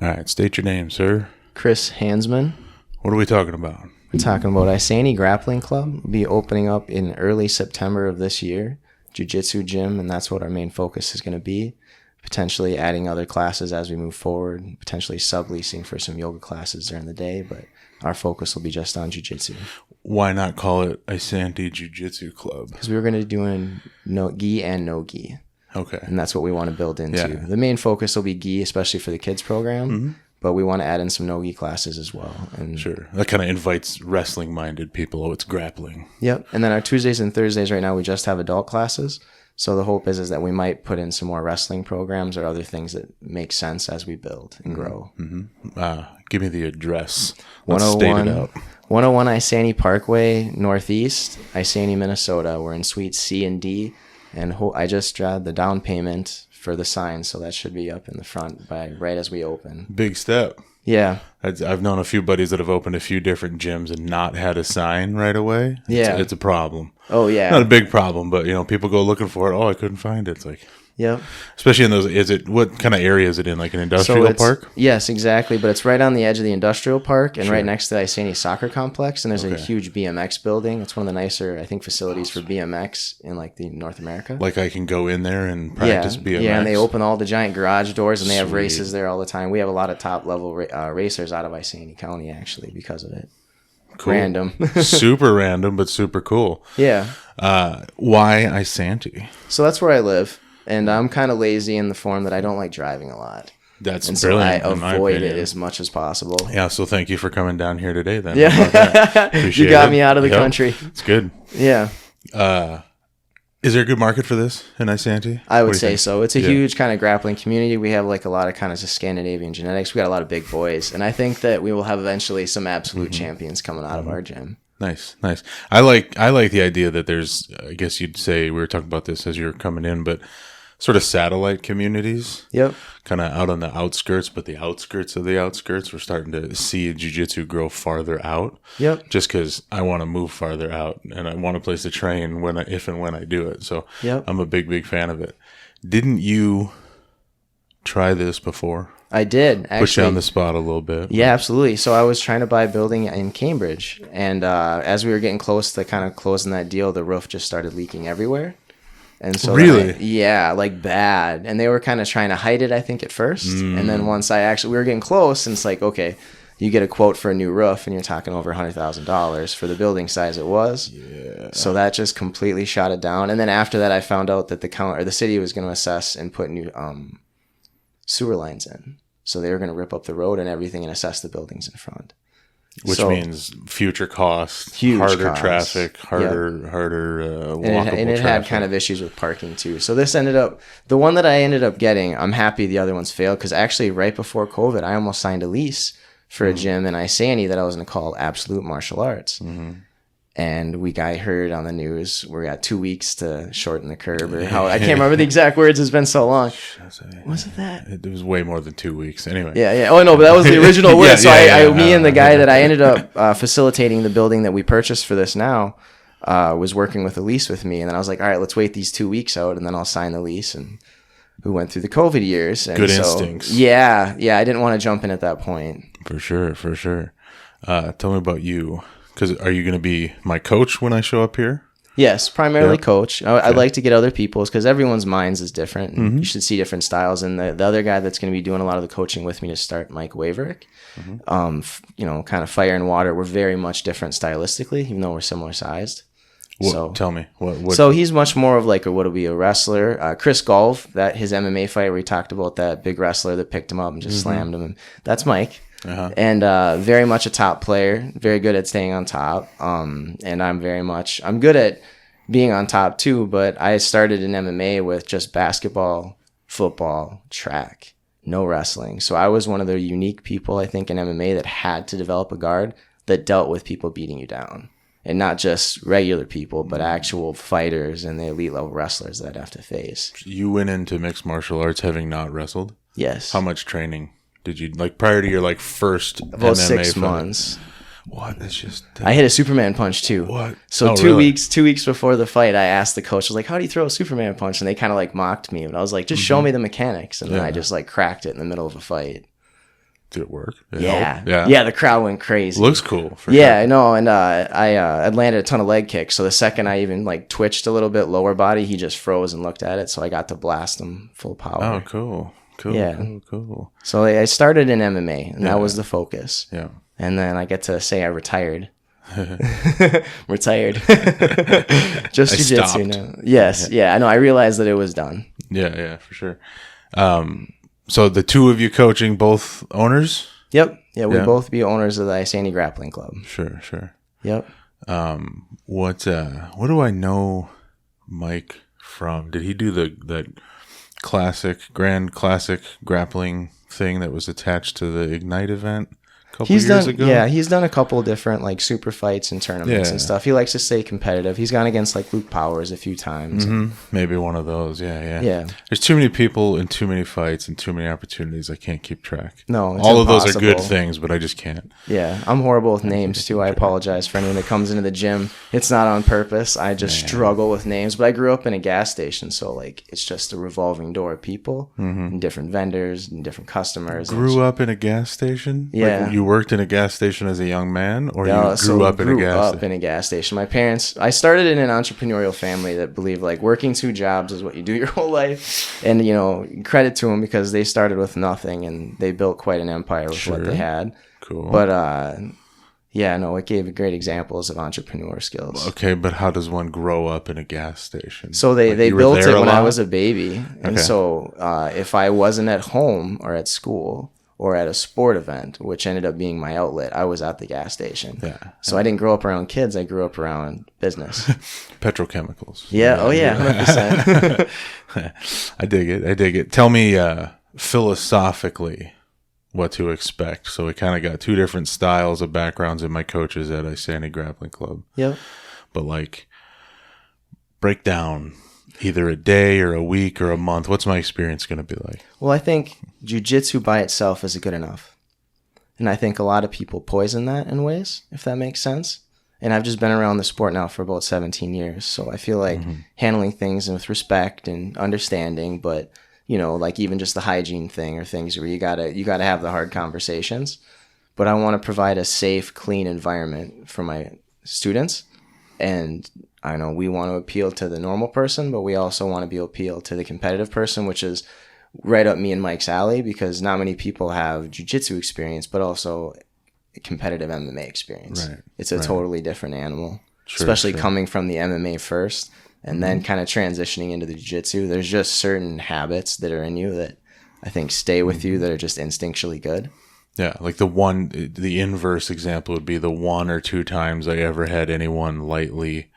All right, state your name, sir. Chris Hansmann. What are we talking about? We're talking about Isanti Grappling Club. Will be opening up in early September of this year. Jiu-Jitsu gym, and that's what our main focus is going to be. Potentially adding other classes as we move forward, potentially subleasing for some yoga classes during the day, but our focus will be just on Jiu-Jitsu. Why not call it Isanti Jiu-Jitsu Club? Because we were going to be doing gi and no gi. Okay. And that's what we want to build into. Yeah. The main focus will be gi, especially for the kids program, Mm-hmm. but we want to add in some no gi classes as well. And Sure. That kind of invites wrestling-minded people. Oh, it's grappling. Yep. And then our Tuesdays and Thursdays right now, we just have adult classes. So the hope is that we might put in some more wrestling programs or other things that make sense as we build and grow. Mm-hmm. Give me the address. Let's state it 101, out. 101 Isanti Parkway, Northeast, Isanti, Minnesota. We're in Suites C and D. And I just dragged the down payment for the sign, so that should be up in the front right as we open. Big step. Yeah. I've known a few buddies that have opened a few different gyms and not had a sign right away. It's a problem. Oh, yeah. Not a big problem, but people go looking for it. Oh, I couldn't find it. It's like, yep. especially in those. What kind of area is it in? Like an industrial park? Yes, exactly. But it's right on the edge of the industrial park and Sure. right next to the Isanti Soccer Complex. And there's a huge BMX building. It's one of the nicer, I think, facilities for BMX in the North America. Like I can go in there and practice BMX. Yeah, and they open all the giant garage doors and they have Sweet. races there all the time. We have a lot of top level racers out of Isanti County actually because of it. Cool. Random. Super random, but super cool. Yeah. Why Isanti? So that's where I live. And I'm kind of lazy in the form that I don't like driving a lot. That's And so brilliant. I in my avoid opinion. it as much as possible. Yeah, so thank you for coming down here today then. Yeah. How about that? You Appreciate got it. me out of the Yep. country. It's good. Yeah. Is there a good market for this in Isanti? I would What do you say think? so. It's a Yeah. huge kind of grappling community. We have a lot of kind of Scandinavian genetics. We got a lot of big boys. And I think that we will have eventually some absolute champions coming out of our gym. Nice. I like the idea that there's, I guess you'd say, we were talking about this as you were coming in, but sort of satellite communities. Yep. Kind of out on the outskirts, but the outskirts of the outskirts, we're starting to see jiu-jitsu grow farther out. Yep. Just because I want to move farther out and I want a place to train if and when I do it. So Yep. I'm a big fan of it. Didn't you try this before? I did, actually. Put you on the spot a little bit. Yeah, absolutely. So I was trying to buy a building in Cambridge. And as we were getting close to kind of closing that deal, the roof just started leaking everywhere. And so Really? like bad. And they were kind of trying to hide it, I think, at first. And then once we were getting close, and it's like, okay, you get a quote for a new roof, and you're talking over $100,000 for the building size it was. Yeah. So that just completely shot it down. And then after that, I found out that the city was going to assess and put new sewer lines in. So they were going to rip up the road and everything and assess the buildings in front. Which means future costs, Huge harder costs. traffic, harder walkable And it had traffic. kind of issues with parking too. So this the one that I ended up getting, I'm happy the other ones failed because actually right before COVID, I almost signed a lease for a gym in Isanti that I was going to call Absolute Martial Arts. Mm-hmm. And I heard on the news we got 2 weeks to shorten the curb or how I can't remember the exact words. It's been so long. Was it that? It was way more than 2 weeks. Anyway. Yeah. Oh no, but that was the original word. Me and the guy yeah. that I ended up facilitating the building that we purchased for this now was working with a lease with me, and then I was like, all right, let's wait these 2 weeks out, and then I'll sign the lease. And we went through the COVID years. And Good instincts. Yeah. I didn't want to jump in at that point. For sure. Tell me about you. Because are you going to be my coach when I show up here? Yes, primarily Yep. coach. I'd like to get other people's because everyone's minds is different. And You should see different styles. And the other guy that's going to be doing a lot of the coaching with me to start, Mike Waverick, kind of fire and water. We're very much different stylistically, even though we're similar sized. Tell me. What? So he's much more of what would be a wrestler. Chris Golf, his MMA fight where we talked about that big wrestler that picked him up and just slammed him. And that's Mike. Uh-huh. And very much a top player, very good at staying on top. And I'm good at being on top too, but I started in MMA with just basketball, football, track, no wrestling. So I was one of the unique people, I think, in MMA that had to develop a guard that dealt with people beating you down. And not just regular people, but actual fighters and the elite level wrestlers that I'd have to face. You went into mixed martial arts having not wrestled? Yes. How much training did you, prior to your, first About MMA 6 fight? months. What? That's just... I hit a Superman punch too. What? So Oh, 2 really? weeks 2 weeks before the fight, I asked the coach, I was like, how do you throw a Superman punch? And they kind of mocked me. And I was like, just show me the mechanics. And then I just cracked it in the middle of a fight. Did it work? Did it Yeah. help? Yeah. Yeah, the crowd went crazy. Looks cool. For Yeah, sure. I know. And I landed a ton of leg kicks. So the second I even like twitched a little bit lower body, he just froze and looked at it. So I got to blast him full power. Oh, cool. Cool. Yeah. Cool. So I started in MMA, and that was the focus. Yeah. And then I get to say I retired. Retired. Just jiu-jitsu now. Yes. Yeah. I know. I realized that it was done. Yeah, for sure. So the two of you coaching, both owners? Yep. Yeah, we both be owners of the Isanti Grappling Club. Sure. Yep. What do I know Mike from? Did he do that grand classic grappling thing that was attached to the Ignite event a couple years ago? Yeah, he's done a couple different like super fights and tournaments and stuff. He likes to stay competitive. He's gone against like Luke Powers a few times. Maybe one of those. Yeah. There's too many people and too many fights and too many opportunities. I can't keep track. No, it's all impossible. of those are good things, but I just can't. Yeah, I'm horrible with names too. I apologize for anyone that comes into the gym. It's not on purpose. I just struggle with names. But I grew up in a gas station, so like it's just a revolving door of people and different vendors and different customers. Grew up in a gas station? Yeah. Like you worked in a gas station as a young man, or you grew up in a gas station? In a gas station. My parents, I started in an entrepreneurial family that believed like working 2 jobs is what you do your whole life. And, you know, credit to them because they started with nothing and they built quite an empire with what they had. Cool. But, it gave great examples of entrepreneur skills. Okay, but how does one grow up in a gas station? So they built it when I was a baby. And so if I wasn't at home or at school or at a sport event, which ended up being my outlet, I was at the gas station. Yeah. So I didn't grow up around kids. I grew up around business. Petrochemicals. Yeah. Oh, yeah. 100%. I dig it. Tell me philosophically what to expect. So we kind of got 2 different styles of backgrounds in my coaches at Isanti Grappling Club. Yep. But like, break down either a day or a week or a month. What's my experience going to be like? Well, I think jiu-jitsu by itself is good enough. And I think a lot of people poison that in ways, if that makes sense. And I've just been around the sport now for about 17 years. So I feel like handling things with respect and understanding, but, you know, like even just the hygiene thing or things where you gotta have the hard conversations. But I want to provide a safe, clean environment for my students. And I know we want to appeal to the normal person, but we also want to appeal to the competitive person, which is right up me and Mike's alley because not many people have jiu-jitsu experience, but also competitive MMA experience. Right. It's a totally different animal, especially coming from the MMA first and then kind of transitioning into the jiu-jitsu. There's just certain habits that are in you that I think stay with you that are just instinctually good. Yeah, like the inverse example would be the 1 or 2 times I ever had anyone lightly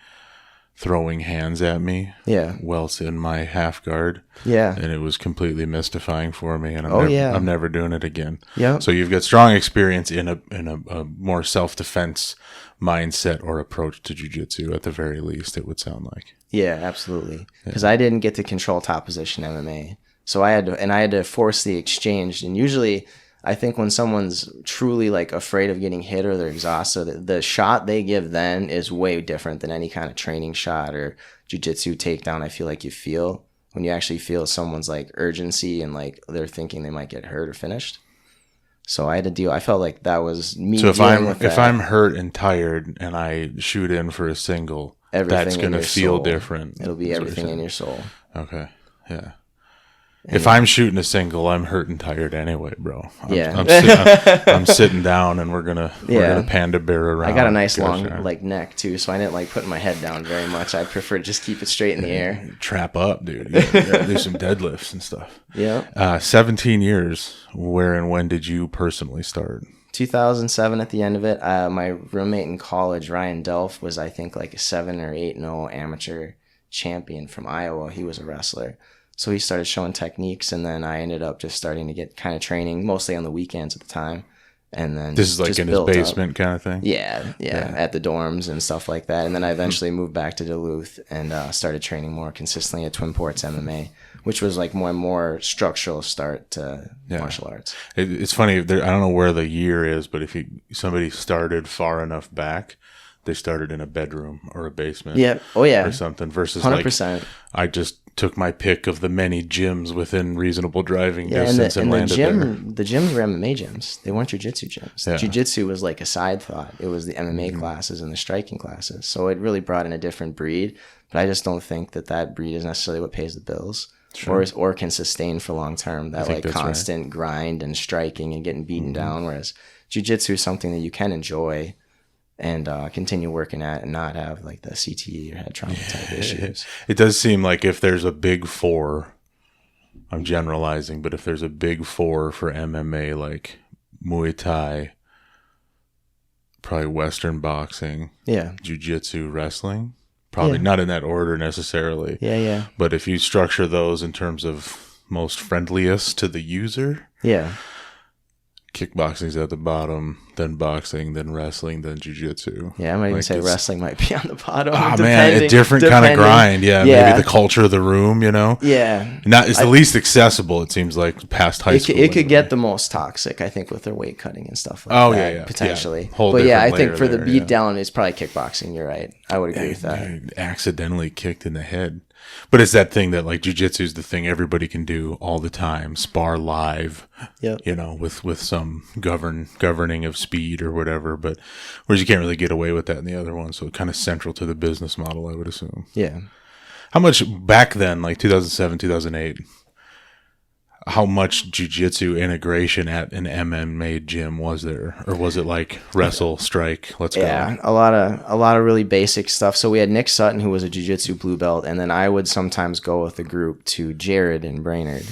throwing hands at me. Yeah. Whilst in my half guard. Yeah. And it was completely mystifying for me, and I'm never doing it again. Yeah. So you've got strong experience in a more self-defense mindset or approach to jiu-jitsu at the very least, it would sound like. Yeah, absolutely. Because I didn't get to control top position MMA. So I had to force the exchange. And usually I think when someone's truly like afraid of getting hit or they're exhausted, the shot they give then is way different than any kind of training shot or jiu-jitsu takedown. I feel like you feel when you actually feel someone's like urgency and like they're thinking they might get hurt or finished. So I had to deal. I felt like that was me. So if I'm hurt and tired and I shoot in for a single, that's going to feel different. It'll be everything in your soul. Okay. Yeah. If I'm shooting a single, I'm hurt and tired anyway, bro. I'm sitting down, and we're gonna panda bear around. I got a nice long like neck too, so I didn't like putting my head down very much. I prefer to just keep it straight in the air. Trap up, dude. You gotta do some deadlifts and stuff. Yeah. 17 years. Where and when did you personally start? 2007 at the end of it. My roommate in college, Ryan Delph, was I think like a 7 or 8-0 amateur champion from Iowa. He was a wrestler. So he started showing techniques, and then I ended up just starting to get kind of training, mostly on the weekends at the time. And then this is like in his basement kind of thing? Yeah, at the dorms and stuff like that. And then I eventually moved back to Duluth and started training more consistently at Twin Ports MMA, which was like more structural start to martial arts. It's funny, I don't know where the year is, but if somebody started far enough back, they started in a bedroom or a basement. Yeah. Oh, yeah. Or something versus 100%. Like, I just took my pick of the many gyms within reasonable driving Yeah, distance and landed there. the gyms were MMA gyms. They weren't jiu-jitsu gyms. Yeah. Jiu-jitsu was like a side thought. It was the MMA classes and the striking classes. So it really brought in a different breed. But I just don't think that breed is necessarily what pays the bills. Sure. Or can sustain for long term. That like constant grind and striking and getting beaten down. Whereas jiu-jitsu is something that you can enjoy and continue working at and not have like the CTE or head trauma type issues. It does seem like if there's a big four, I'm generalizing, but if there's a big four for MMA, like Muay Thai, probably Western boxing, jiu-jitsu, wrestling, probably not in that order necessarily. Yeah. But if you structure those in terms of most friendliest to the user, kickboxing's at the bottom, then boxing, then wrestling, then jiu-jitsu. Yeah, I might even say wrestling might be on the bottom. Oh man, a different kind of grind. Yeah, maybe the culture of the room, you know? Yeah. It's the least accessible, it seems like, past high school. It could get the most toxic, I think, with their weight cutting and stuff like that. Potentially. Yeah. But I think for the beat down, it's probably kickboxing. You're right. I would agree with that. Accidentally kicked in the head. But it's that thing that like jiu-jitsu is the thing everybody can do all the time, spar live, you know, with some governing of speed or whatever. But whereas you can't really get away with that in the other one. So kind of central to the business model, I would assume. Yeah. How much back then, like 2007, 2008, how much jiu-jitsu integration at an MMA gym was there? Or was it like wrestle, strike, let's go? Yeah, a lot of really basic stuff. So we had Nick Sutton, who was a jiu-jitsu blue belt, and then I would sometimes go with a group to Jared and Brainerd.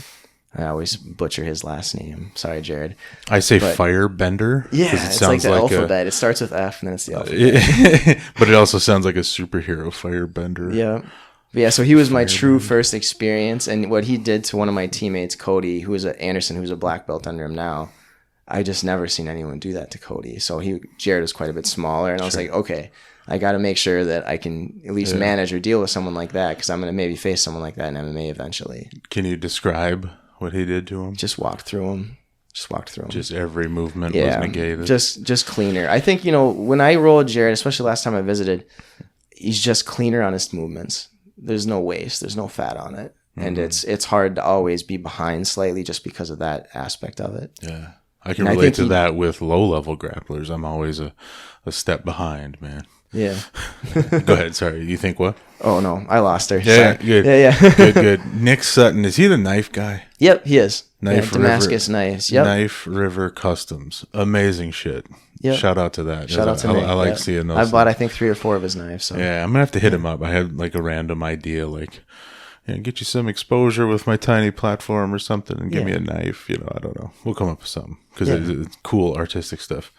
I always butcher his last name. Sorry, Jared. I say Firebender. Yeah, it's like the alphabet. It starts with F and then it's the alphabet. But it also sounds like a superhero, Firebender. Yeah. But yeah, so he was my true first experience, and what he did to one of my teammates, Cody, who was at Anderson, who's a black belt under him now, I just never seen anyone do that to Cody. So Jared was quite a bit smaller, and I was like, okay, I got to make sure that I can at least manage or deal with someone like that, because I'm going to maybe face someone like that in MMA eventually. Can you describe what he did to him? Just walked through him. Just every movement was negated. Just cleaner. I think, when I rolled Jared, especially last time I visited, he's just cleaner on his movements. There's no waste. There's no fat on it. And it's hard to always be behind slightly just because of that aspect of it. Yeah. I can relate to that with low-level grapplers. I'm always a step behind, man. Yeah. Go ahead. Sorry. You think what? Oh, no. I lost her. Yeah, Sorry. good. Yeah. Good. Nick Sutton, is he the knife guy? Yep, he is. Damascus knives. Yep. Knife River Customs. Amazing shit. Yep. Shout out to that. Shout out to Nick. I like seeing those. I bought, I think, 3 or 4 of his knives. So. Yeah, I'm going to have to hit him up. I had like a random idea, like, get you some exposure with my tiny platform or something and give me a knife. I don't know. We'll come up with something because it's cool artistic stuff.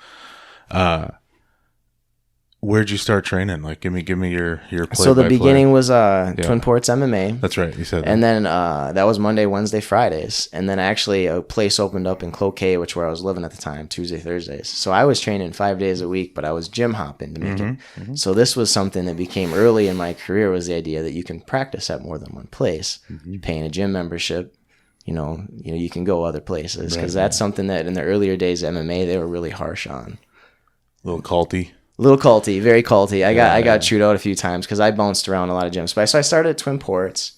Where'd you start training? Like, give me your play. So the beginning was Twin Ports MMA. That's right, you said that. And then that was Monday, Wednesday, Fridays. And then actually a place opened up in Cloquet, which where I was living at the time, Tuesday, Thursdays. So I was training 5 days a week, but I was gym hopping to make it. Mm-hmm. So this was something that became early in my career, was the idea that you can practice at more than one place. Mm-hmm. You're paying a gym membership. You can go other places, because that's something that in the earlier days of MMA they were really harsh on. A little culty. Very culty. I got chewed out a few times because I bounced around a lot of gyms. So I started at Twin Ports,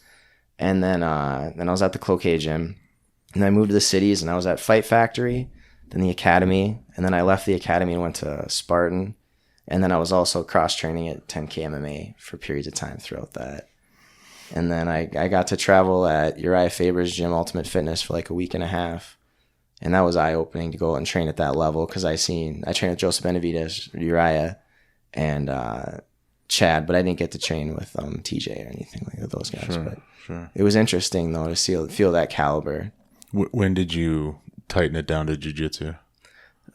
and then I was at the Cloquet gym, and I moved to the cities, and I was at Fight Factory, then the Academy, and then I left the Academy and went to Spartan, and then I was also cross training at 10K MMA for periods of time throughout that. And then I got to travel at Uriah Faber's gym, Ultimate Fitness, for like a week and a half. And that was eye-opening to go out and train at that level, because I trained with Joseph Benavidez, Uriah, and Chad, but I didn't get to train with TJ or anything like those guys. Sure. It was interesting, though, to feel that caliber. When did you tighten it down to jiu-jitsu?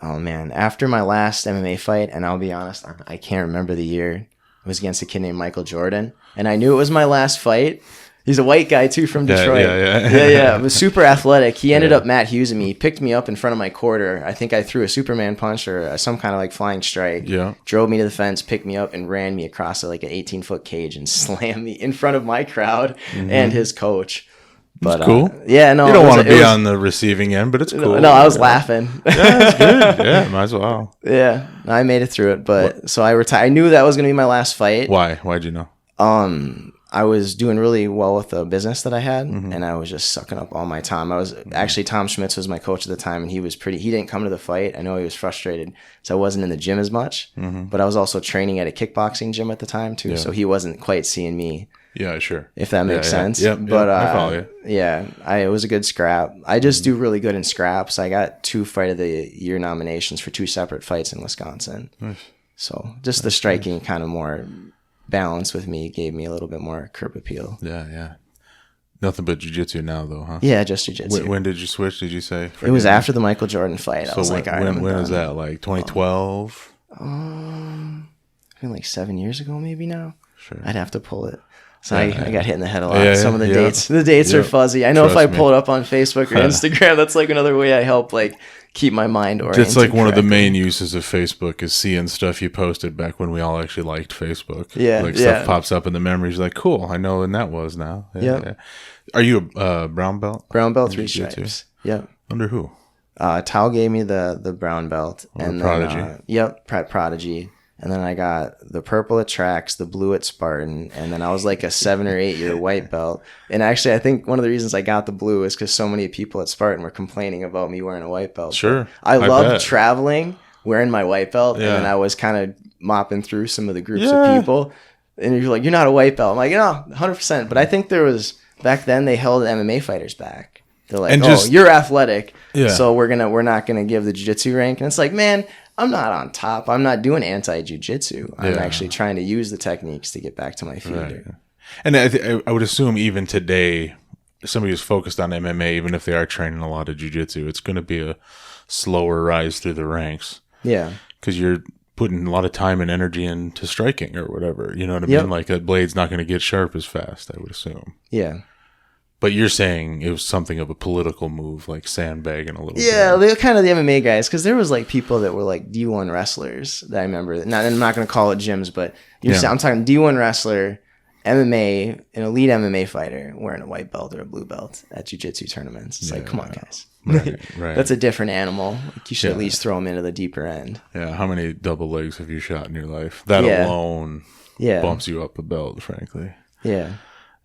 Oh, man. After my last MMA fight, and I'll be honest, I can't remember the year. It was against a kid named Michael Jordan, and I knew it was my last fight. He's a white guy, too, from Detroit. Yeah. It was super athletic. He ended up Matt Hughes me. He picked me up in front of my quarter. I think I threw a Superman punch or some kind of like flying strike. Yeah. Drove me to the fence, picked me up, and ran me across like an 18-foot cage and slammed me in front of my crowd and his coach. But cool. You don't want to be on the receiving end, but it's cool. No, I was laughing. Yeah, it's good. Yeah, might as well. Yeah, I made it through it. But so I retired. I knew that was going to be my last fight. Why? Why'd you know? I was doing really well with the business that I had, and I was just sucking up all my time. I was actually, Tom Schmitz was my coach at the time, and he didn't come to the fight. I know he was frustrated, so I wasn't in the gym as much, but I was also training at a kickboxing gym at the time too, so he wasn't quite seeing me. Yeah, sure. If that makes sense. Yep, but I follow you. It was a good scrap. I just do really good in scraps. I got 2 Fight of the Year nominations for 2 separate fights in Wisconsin. Nice. So just the striking kind of more balance with me gave me a little bit more curb appeal. Yeah. Nothing but jiu-jitsu now, though, huh? Yeah, just jiu-jitsu. When did you switch? Did you say? It was after the Michael Jordan fight. I was like, all right, when was that? Like 2012? I think like 7 years ago, maybe now. Sure. I'd have to pull it. So I got hit in the head a lot. Some of the dates. The dates are fuzzy. I know if I pull it up on Facebook or Instagram, that's like another way I help like keep my mind oriented. It's like one of the main uses of Facebook is seeing stuff you posted back when we all actually liked Facebook. Yeah. Like stuff pops up in the memories like, cool, I know when that was now. Yeah. Are you a brown belt? Brown belt, 3 stripes. Yep. Under who? Tao gave me the brown belt. And Prodigy. Prodigy. And then I got the purple at Trax, the blue at Spartan, and then I was like a 7 or 8 year white belt. And actually, I think one of the reasons I got the blue is because so many people at Spartan were complaining about me wearing a white belt. Sure. But I loved traveling wearing my white belt, Yeah. and then I was kind of mopping through some of the groups of people. And you're like, you're not a white belt. I'm like, 100%. But I think there was, back then, they held MMA fighters back. They're like, you're athletic, so we're not gonna give the jiu-jitsu rank. And it's like, man, I'm not on top. I'm not doing anti-jiu-jitsu. I'm actually trying to use the techniques to get back to my feet. Right. And I would assume even today, somebody who's focused on MMA, even if they are training a lot of jiu-jitsu, it's going to be a slower rise through the ranks. Yeah. Because you're putting a lot of time and energy into striking or whatever. You know what I mean? Like a blade's not going to get sharp as fast, I would assume. Yeah. But you're saying it was something of a political move, like sandbagging a little bit. Yeah, they're kind of the MMA guys, because there was like people that were like D1 wrestlers that I remember. I'm not going to call it gyms, but I'm talking D1 wrestler, MMA, an elite MMA fighter wearing a white belt or a blue belt at jiu-jitsu tournaments. It's like, come on, guys. Right. That's a different animal. Like, you should at least throw them into the deeper end. Yeah, how many double legs have you shot in your life? That alone bumps you up a belt, frankly. Yeah.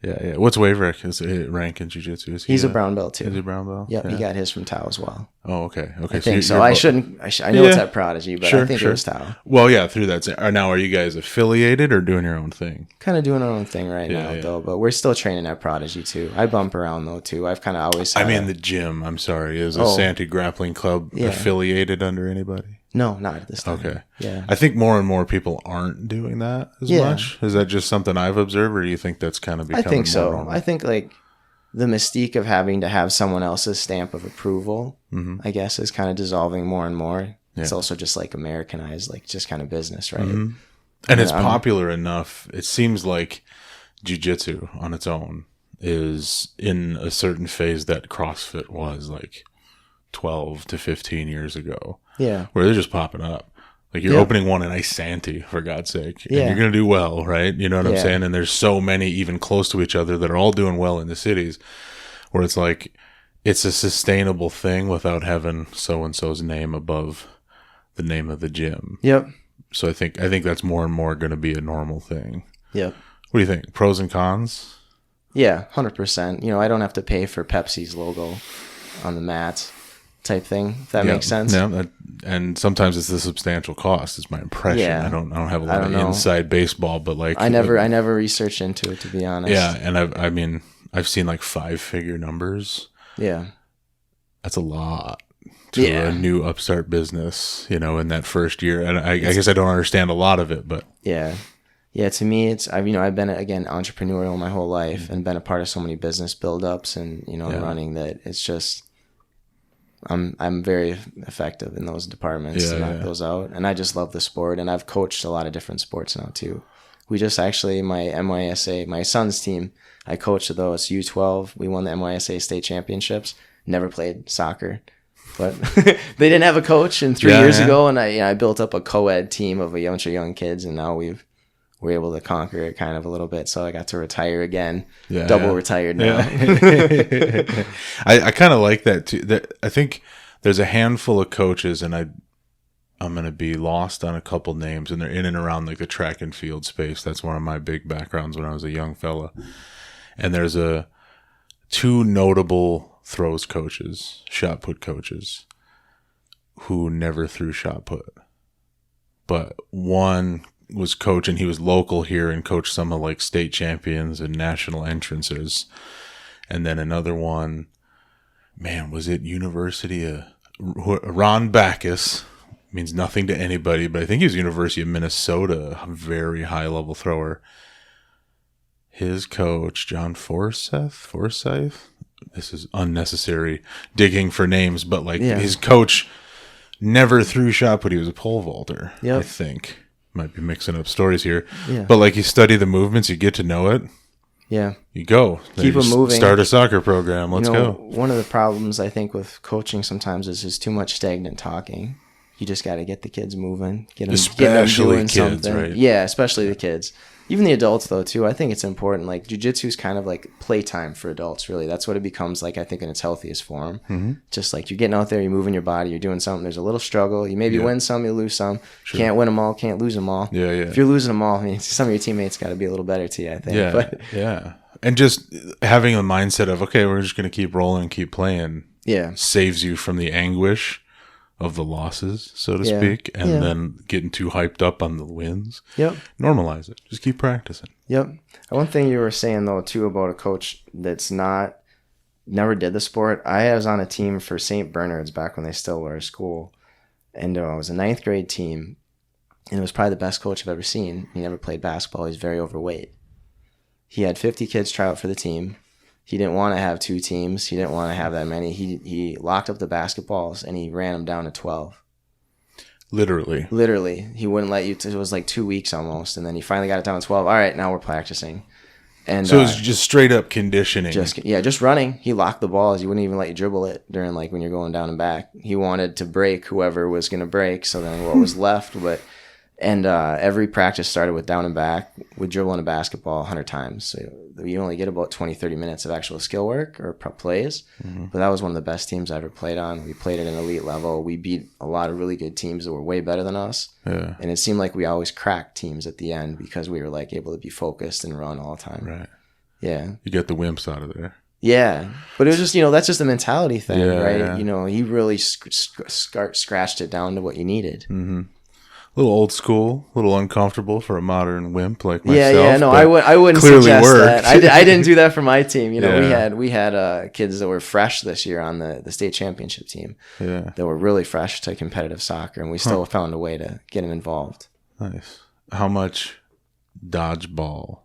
Yeah. What's wave rank in jiu-jitsu? He's a brown belt too. He's a brown belt? Yep, he got his from Tao as well. Oh, okay. I think so. I know it's at Prodigy, but I think it was Tao. Well, yeah, through that. Now, are you guys affiliated or doing your own thing? Kind of doing our own thing right now, though, but we're still training at Prodigy too. I bump around though too. I've kind of always the gym, I'm sorry. Is Isanti Grappling Club affiliated under anybody? No, not at this time. Okay. Yeah. I think more and more people aren't doing that as much. Is that just something I've observed, or do you think that's kind of becoming I think so. more normal? I think like the mystique of having to have someone else's stamp of approval, I guess, is kind of dissolving more and more. Yeah. It's also just like Americanized, like just kind of business, right? Mm-hmm. And it's popular enough. It seems like jiu-jitsu on its own is in a certain phase that CrossFit was like 12 to 15 years ago. Yeah. Where they're just popping up. Like you're opening one in Isanti, for God's sake. And you're going to do well, right? You know what I'm saying? And there's so many even close to each other that are all doing well in the cities where it's like it's a sustainable thing without having so-and-so's name above the name of the gym. Yep. So I think that's more and more going to be a normal thing. Yep. What do you think? Pros and cons? Yeah, 100%. I don't have to pay for Pepsi's logo on the mat type thing, if that makes sense. Yeah, and sometimes it's a substantial cost, is my impression. Yeah. I don't have a lot of inside baseball, but like I never researched into it, to be honest. Yeah, and I've seen like 5-figure numbers. Yeah. That's a lot to a new upstart business, in that first year. And I guess I don't understand a lot of it, but yeah. Yeah, to me, I've been, again, entrepreneurial my whole life and been a part of so many business buildups and, running that it's just, I'm very effective in those departments to knock those out. And I just love the sport. And I've coached a lot of different sports now, too. We just actually, my MYSA, my son's team, I coached those U12. We won the MYSA state championships. Never played soccer. But they didn't have a coach. And 3 years ago, and I built up a co-ed team of a bunch of young kids. And now we're able to conquer it kind of a little bit. So I got to retire again. Double retired now. Yeah. I kind of like that too. I think there's a handful of coaches, and I'm going to be lost on a couple names, and they're in and around like the track and field space. That's one of my big backgrounds when I was a young fella. And there's two notable throws coaches, shot put coaches, who never threw shot put. But one was coach, and he was local here and coached some of like state champions and national entrances. And then another one, man, was it University Ron Backus, means nothing to anybody, but I think he was University of Minnesota, a very high level thrower. His coach, John Forsyth. This is unnecessary digging for names, but like his coach never threw shot put. He was a pole vaulter, I think. Might be mixing up stories here. Yeah. But like you study the movements, you get to know it. Yeah. You go. Keep them moving. Start a soccer program. Let's go. One of the problems I think with coaching sometimes is too much stagnant talking. You just got to get the kids moving. Get them doing kids, something. Right? Yeah, especially the kids. Even the adults, though, too. I think it's important. Like, jiu-jitsu is kind of like playtime for adults, really. That's what it becomes like, I think, in its healthiest form. Mm-hmm. Just like you're getting out there, you're moving your body, you're doing something. There's a little struggle. You maybe win some, you lose some. Sure. Can't win them all, can't lose them all. Yeah. If you're losing them all, I mean, some of your teammates got to be a little better to you, I think. Yeah. And just having a mindset of, okay, we're just going to keep rolling and keep playing saves you from the anguish of the losses, so to speak, and then getting too hyped up on the wins. Yep. Normalize it. Just keep practicing. Yep. One thing you were saying, though, too, about a coach that's never did the sport. I was on a team for St. Bernard's back when they still were a school, and it was a 9th grade team, and it was probably the best coach I've ever seen. He never played basketball. He's very overweight. He had 50 kids try out for the team. He didn't want to have 2 teams. He didn't want to have that many. He locked up the basketballs and he ran them down to 12. Literally. He wouldn't let you. It was like 2 weeks almost. And then he finally got it down to 12. All right, now we're practicing. And so it was just straight up conditioning. Just running. He locked the balls. He wouldn't even let you dribble it during like when you're going down and back. He wanted to break whoever was going to break. So then what was left, And every practice started with down and back, with dribbling a basketball 100 times. So you only get about 20, 30 minutes of actual skill work or plays. Mm-hmm. But that was one of the best teams I ever played on. We played at an elite level. We beat a lot of really good teams that were way better than us. Yeah. And it seemed like we always cracked teams at the end because we were like able to be focused and run all the time. Right. Yeah. You get the wimps out of there. Yeah. But it was just, that's just a mentality thing, right? Yeah. He really scratched it down to what you needed. Mm-hmm. A little old school, a little uncomfortable for a modern wimp like myself. No, I wouldn't suggest that. I didn't do that for my team. We had kids that were fresh this year on the state championship team. Yeah, that were really fresh to competitive soccer, and we still found a way to get them involved. Nice. How much dodgeball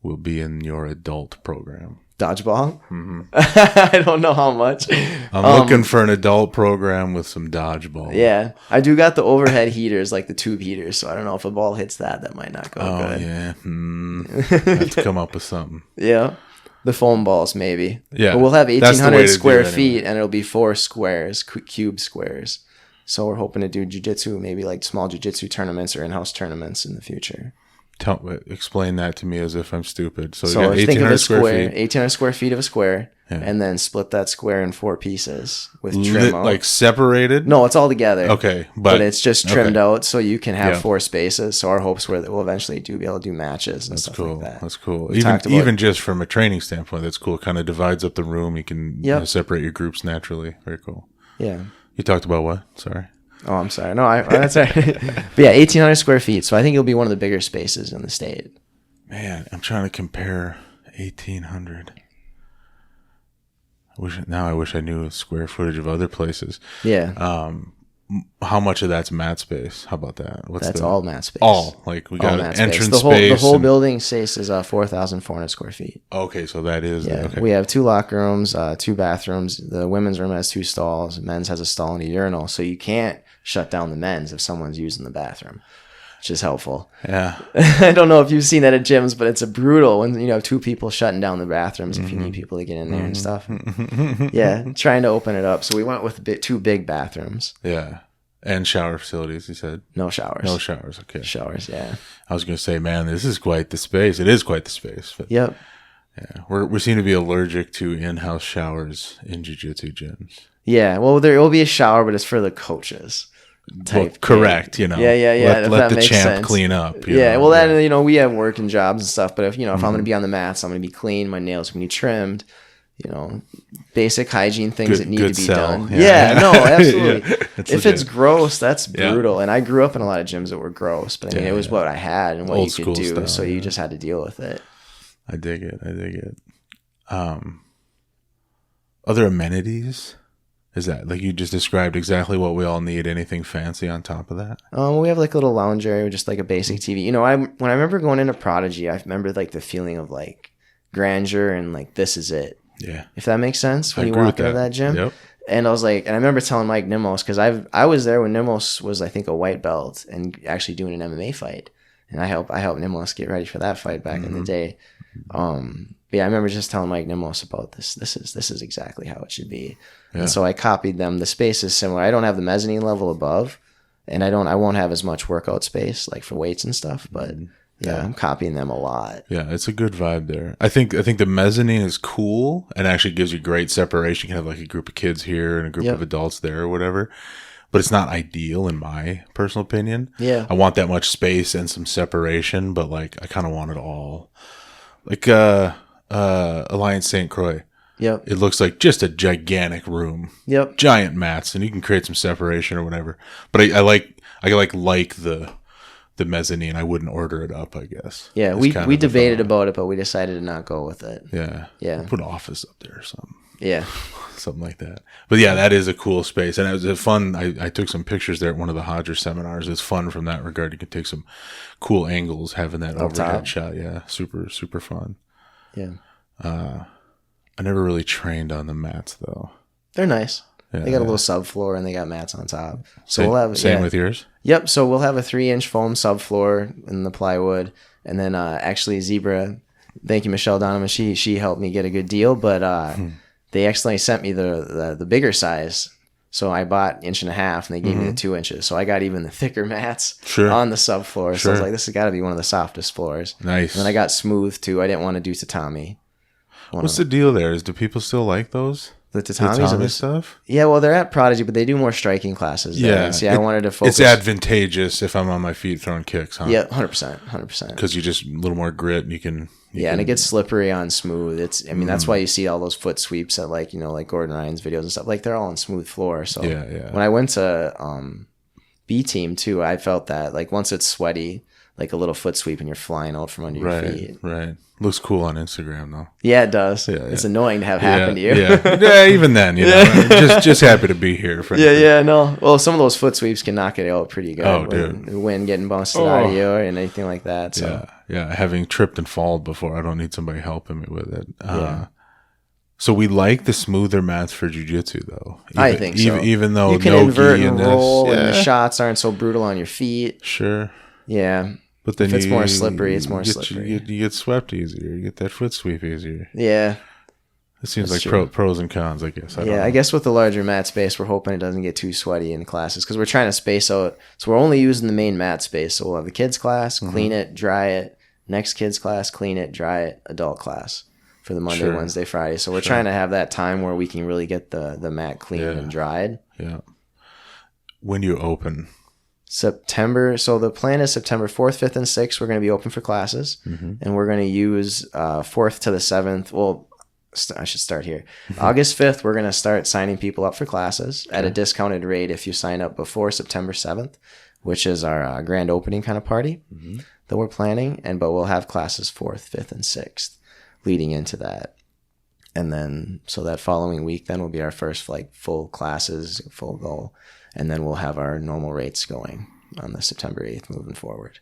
will be in your adult program? Dodgeball? Mm-hmm. I don't know how much. I'm looking for an adult program with some dodgeball. Yeah. I do got the overhead heaters, like the tube heaters, so I don't know if a ball hits that might not go good. Oh, yeah. Have to come up with something. Yeah. The foam balls, maybe. Yeah. But we'll have 1,800 square feet, and it'll be 4 squares, cube squares. So we're hoping to do jiu-jitsu, maybe like small jiu-jitsu tournaments or in-house tournaments in the future. Explain that to me as if I'm stupid. So you got 1,800 square feet. 1,800 square feet of a square, and then split that square in 4 pieces with trim out. Like separated? No, it's all together. Okay. But it's just trimmed out so you can have 4 spaces. So our hopes were that we'll eventually be able to do matches and stuff like that. That's cool. Even just from a training standpoint, that's cool. It kind of divides up the room. You can separate your groups naturally. Very cool. Yeah. You talked about what? Sorry. Oh, I'm sorry. No, that's all right. But yeah, 1,800 square feet. So I think it'll be one of the bigger spaces in the state. Man, I'm trying to compare 1,800. I wish I knew square footage of other places. Yeah. How much of that's mat space? How about that? That's all mat space. All like we got an entrance space. The whole building space is 4,400 square feet. Okay, so that is okay. We have 2 locker rooms, 2 bathrooms. The women's room has 2 stalls. Men's has a stall and a urinal. So you can't shut down the men's if someone's using the bathroom, which is helpful. Yeah. I don't know if you've seen that at gyms, but it's a brutal when you have 2 people shutting down the bathrooms if you need people to get in there and stuff. Yeah, trying to open it up. So we went with 2 big bathrooms. Yeah. And shower facilities, you said? No showers. No showers, okay. Showers, yeah. I was going to say, man, this is quite the space. It is quite the space. But yep. Yeah, we seem to be allergic to in-house showers in jiu-jitsu gyms. Yeah, well, there will be a shower, but it's for the coaches. type correct, thing. Yeah. Let the champ clean up. Well, then, we have work and jobs and stuff, but if I'm going to be on the mats, I'm going to be clean, my nails are going to be trimmed, basic hygiene things that need to be done. No, absolutely. If it's gross, that's brutal. And I grew up in a lot of gyms that were gross, but it was what I had and what you could do. Style, so you just had to deal with it. I dig it. Other amenities? Is that like you just described exactly what we all need? Anything fancy on top of that? We have like a little lounge area, just like a basic TV. When I remember going into Prodigy, I remember like the feeling of like grandeur and like this is it. Yeah. If that makes sense when you walk into that gym. Yep. And I was like, and I remember telling Mike Nimos, because I was there when Nimos was, I think, a white belt and actually doing an MMA fight. And I helped Nimos get ready for that fight back in the day. I remember just telling Mike Nimos about this. This is exactly how it should be. Yeah. And so I copied them. The space is similar. I don't have the mezzanine level above, and I won't have as much workout space like for weights and stuff. But I'm copying them a lot. Yeah, it's a good vibe there. I think the mezzanine is cool and actually gives you great separation. You can have like a group of kids here and a group of adults there or whatever. But it's not ideal in my personal opinion. Yeah, I want that much space and some separation, but like I kind of want it all. Like Alliance St. Croix. Yep. It looks like just a gigantic room. Yep. Giant mats, and you can create some separation or whatever. But I like the mezzanine. I wouldn't order it up, I guess. Yeah, we debated about it, but we decided to not go with it. Yeah. Yeah. Put an office up there or something. Yeah. Something like that. But yeah, that is a cool space. And it was a fun, I took some pictures there at one of the Hodger seminars. It's fun from that regard. You can take some cool angles having that overhead shot. Yeah. Super, super fun. Yeah. I never really trained on the mats though. They're nice. Yeah, they got a little subfloor and they got mats on top. So same, we'll have same with yours. Yep. So we'll have a 3-inch foam subfloor in the plywood, and then actually Zebra. Thank you, Michelle Donovan. She helped me get a good deal, but they accidentally sent me the bigger size. So I bought 1.5 inches, and they gave me the 2 inches. So I got even the thicker mats on the subfloor. So I was like, this has got to be one of the softest floors. Nice. And then I got smooth too. I didn't want to do tatami. What's the deal there? Do people still like those? The tatamis and the stuff? Yeah, well, they're at Prodigy, but they do more striking classes there. Yeah. See, I wanted to focus. It's advantageous if I'm on my feet throwing kicks, huh? Yeah, 100%. Because you just a little more grit and you can... and it gets slippery on smooth. That's why you see all those foot sweeps at like Gordon Ryan's videos and stuff. Like they're all on smooth floor. So when I went to B team too, I felt that like once it's sweaty, like a little foot sweep and you're flying out from under your feet. Right. Looks cool on Instagram though. Yeah, it does. Yeah, it's annoying to have happen to you. Yeah, even then, just happy to be here. No. Well, some of those foot sweeps can knock it out pretty good. Oh, dude. The wind getting bounced out of you or anything like that. So. Yeah. Having tripped and fallen before, I don't need somebody helping me with it. So we like the smoother mats for jiu-jitsu though. I think so. Even though you can invert and roll and the shots aren't so brutal on your feet. Sure. Yeah. But then if it's more slippery, it's more slippery. You get swept easier. You get that foot sweep easier. Yeah. It seems like pros and cons, I guess. I guess with the larger mat space, we're hoping it doesn't get too sweaty in classes because we're trying to space out. So we're only using the main mat space. So we'll have a kids class, clean it, dry it. Next kids class, clean it, dry it. Adult class for the Monday, Wednesday, Friday. So we're trying to have that time where we can really get the mat cleaned and dried. Yeah. When do you open? September. So the plan is September 4th, 5th, and 6th. We're going to be open for classes, and we're going to use 4th to the 7th. Well, I should start here. August 5th, we're going to start signing people up for classes at a discounted rate if you sign up before September 7th, which is our grand opening kind of party that we're planning. But we'll have classes 4th, 5th, and 6th leading into that. And then, so that following week, then will be our first like full classes, full goal. And then we'll have our normal rates going on the September 8th moving forward.